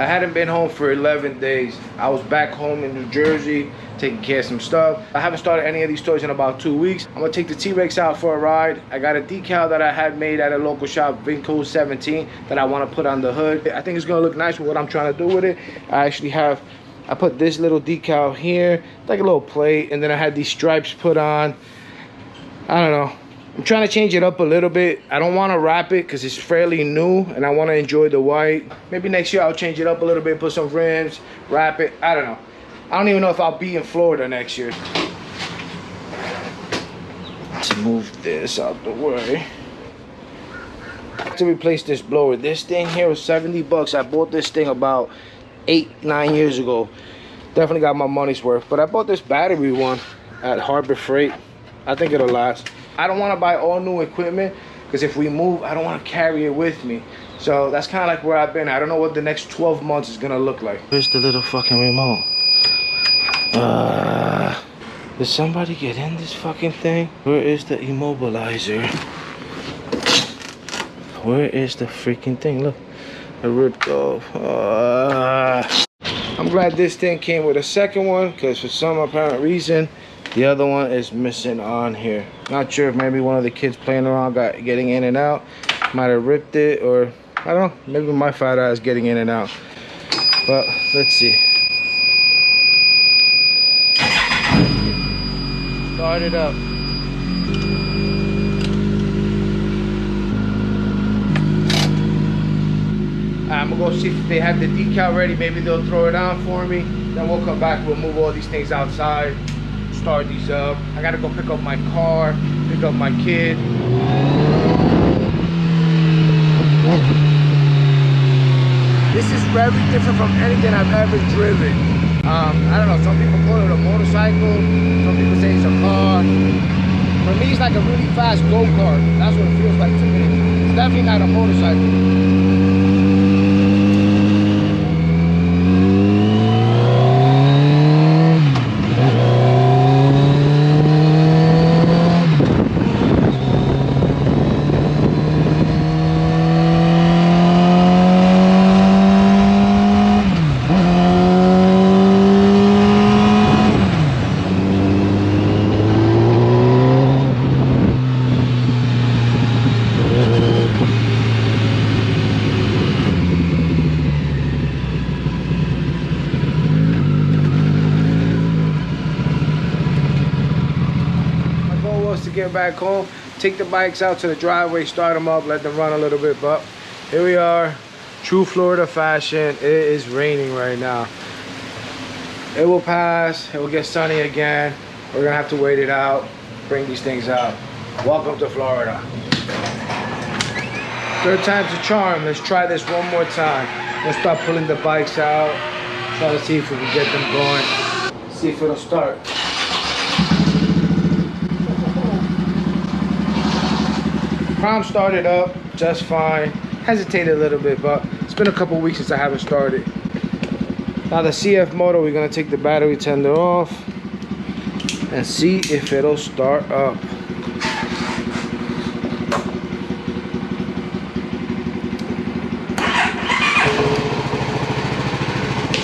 I hadn't been home for 11 days. I was back home in New Jersey, taking care of some stuff. I haven't started any of these toys in about 2 weeks. I'm gonna take the T-Rex out for a ride. I got a decal that I had made at a local shop, Vinco 17, that I wanna put on the hood. I think it's gonna look nice with what I'm trying to do with it. I put this little decal here, like a little plate, and then I had these stripes put on. I don't know. I'm trying to change it up a little bit. I don't want to wrap it because it's fairly new and I want to enjoy the white. Maybe next year I'll change it up a little bit, put some rims, wrap it. I don't know. I don't even know if I'll be in Florida next year. To move this out the way. To replace this blower. This thing here was 70 bucks. I bought this thing about 8-9 years ago. Definitely got my money's worth. But I bought this battery one at Harbor Freight. I think it'll last. I don't want to buy all new equipment because if we move, I don't want to carry it with me. So that's kind of like where I've been. I don't know what the next 12 months is going to look like. Where's the little fucking remote? Did somebody get in this fucking thing? Where is the immobilizer? Where is the freaking thing? Look, I ripped off. I'm glad this thing came with a second one because for some apparent reason, the other one is missing on here. Not sure if maybe one of the kids playing around getting in and out. Might have ripped it, or I don't know. Maybe my fat ass getting in and out. But let's see. Start it up. I'm gonna go see if they have the decal ready. Maybe they'll throw it on for me. Then we'll come back. We'll move all these things outside. Start these up. I gotta go pick up my car, pick up my kid. This is very different from anything I've ever driven. I don't know, some people call it a motorcycle, some people say it's a car. For me, it's like a really fast go-kart. That's what it feels like to me. It's definitely not a motorcycle. To get back home, take the bikes out to the driveway, start them up, let them run a little bit. But here we are, true Florida fashion. It is raining right now. It will pass, it will get sunny again. We're gonna have to wait it out, bring these things out. Welcome to Florida. Third time's a charm. Let's try this one more time. Let's start pulling the bikes out, try to see if we can get them going, see if it'll start. Grom started up just fine. Hesitated a little bit, but it's been a couple weeks since I haven't started. Now the CFMoto, we're gonna take the battery tender off and see if it'll start up.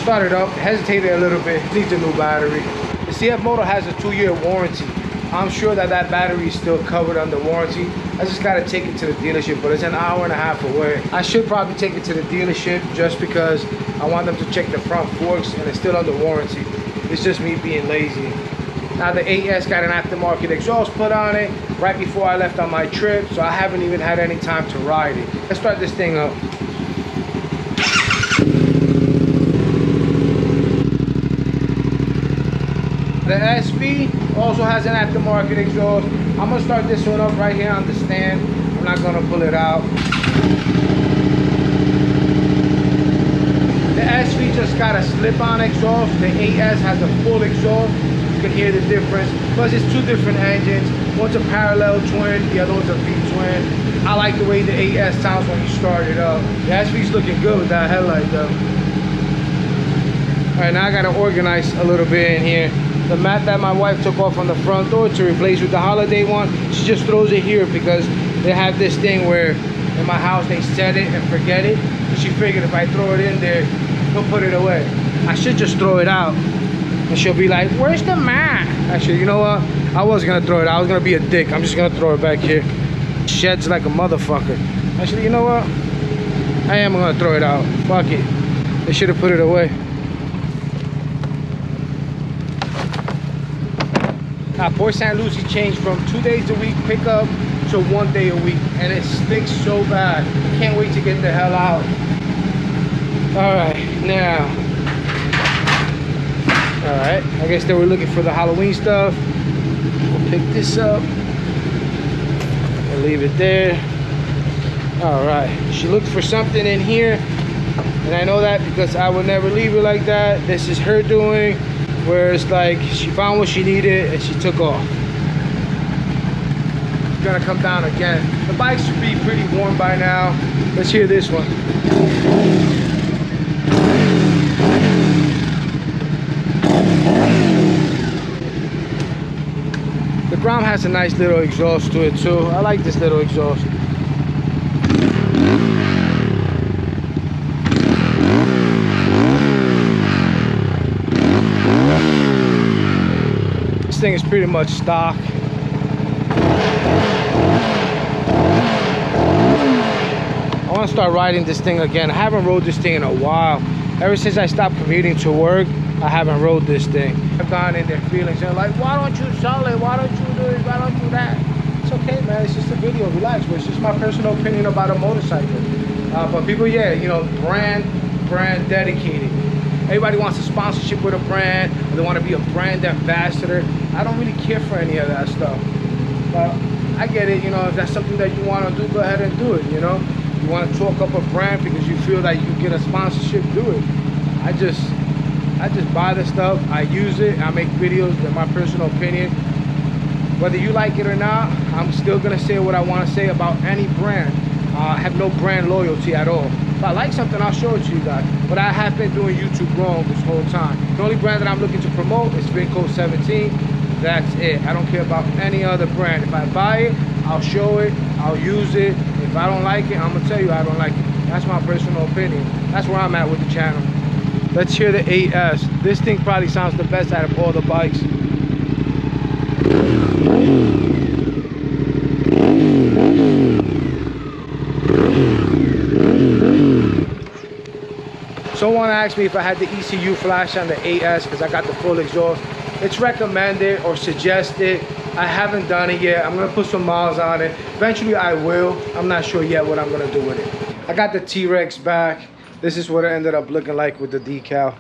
Started up, hesitated a little bit, needs a new battery. The CFMoto has a 2-year warranty. I'm sure that battery is still covered under warranty. I just gotta take it to the dealership, but it's an hour and a half away. I should probably take it to the dealership just because I want them to check the front forks and it's still under warranty. It's just me being lazy. Now the 8S got an aftermarket exhaust put on it right before I left on my trip, so I haven't even had any time to ride it. Let's start this thing up. The SV also has an aftermarket exhaust. I'm gonna start this one up right here on the stand. I'm not gonna pull it out. The SV just got a slip-on exhaust. The 8S has a full exhaust. You can hear the difference. Plus it's two different engines. One's a parallel twin, the other one's a V-twin. I like the way the 8S sounds when you start it up. The SV's looking good with that headlight though. All right, now I gotta organize a little bit in here. The mat that my wife took off on the front door to replace with the holiday one, she just throws it here because they have this thing where in my house they set it and forget it. And she figured if I throw it in there, he'll put it away. I should just throw it out. And she'll be like, where's the mat? Actually, you know what? I was gonna throw it out. I was gonna be a dick. I'm just gonna throw it back here. Sheds like a motherfucker. Actually, you know what? I am gonna throw it out. Fuck it. They should have put it away. Port St. Lucie changed from 2 days a week pickup to 1 day a week. And it stinks so bad. Can't wait to get the hell out. Alright, now. Alright, I guess they were looking for the Halloween stuff. We'll pick this up. And leave it there. Alright, she looked for something in here. And I know that because I would never leave her like that. This is her doing. Where it's like she found what she needed and she took off. It's gonna come down again. The bike should be pretty warm by now. Let's hear this one. The Grom has a nice little exhaust to it too. I like this little exhaust. This thing is pretty much stock. I want to start riding this thing again. I haven't rode this thing in a while. Ever since I stopped commuting to work, I haven't rode this thing. I've gone in their feelings. They're like, why don't you sell it? Why don't you do this? Why don't you do that? It's okay, man. It's just a video. Relax. But it's just my personal opinion about a motorcycle. But people, yeah, you know, brand dedicated. Everybody wants a sponsorship with a brand, or they want to be a brand ambassador. I don't really care for any of that stuff. But I get it, you know, if that's something that you want to do, go ahead and do it, you know. You want to talk up a brand because you feel that you get a sponsorship, do it. I just buy the stuff, I use it, I make videos. They're my personal opinion. Whether you like it or not, I'm still gonna say what I want to say about any brand. I have no brand loyalty at all. If I like something, I'll show it to you guys. But I have been doing YouTube Grom this whole time. The only brand that I'm looking to promote is Vinco 17. That's it. I don't care about any other brand. If I buy it, I'll show it, I'll use it. If I don't like it, I'm gonna tell you I don't like it. That's my personal opinion. That's where I'm at with the channel. Let's hear the 8S. This thing probably sounds the best out of all the bikes. Someone asked me if I had the ECU flash on the 8S because I got the full exhaust. It's recommended or suggested. I haven't done it yet. I'm gonna put some miles on it. Eventually I will. I'm not sure yet what I'm gonna do with it. I got the T-REX back. This is what it ended up looking like with the decal.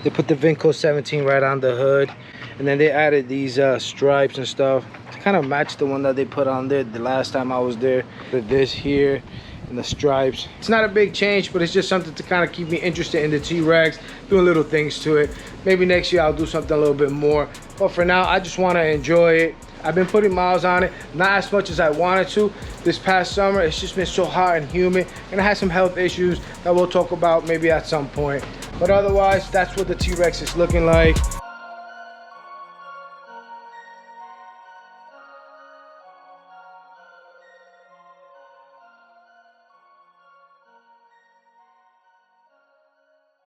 They put the Vinco 17 right on the hood. And then they added these stripes and stuff to kind of match the one that they put on there the last time I was there. This here and the stripes. It's not a big change, but it's just something to kind of keep me interested in the T-REX, doing little things to it. Maybe next year I'll do something a little bit more. But for now, I just want to enjoy it. I've been putting miles on it, not as much as I wanted to. This past summer, it's just been so hot and humid, and I had some health issues that we'll talk about maybe at some point. But otherwise, that's what the T-REX is looking like.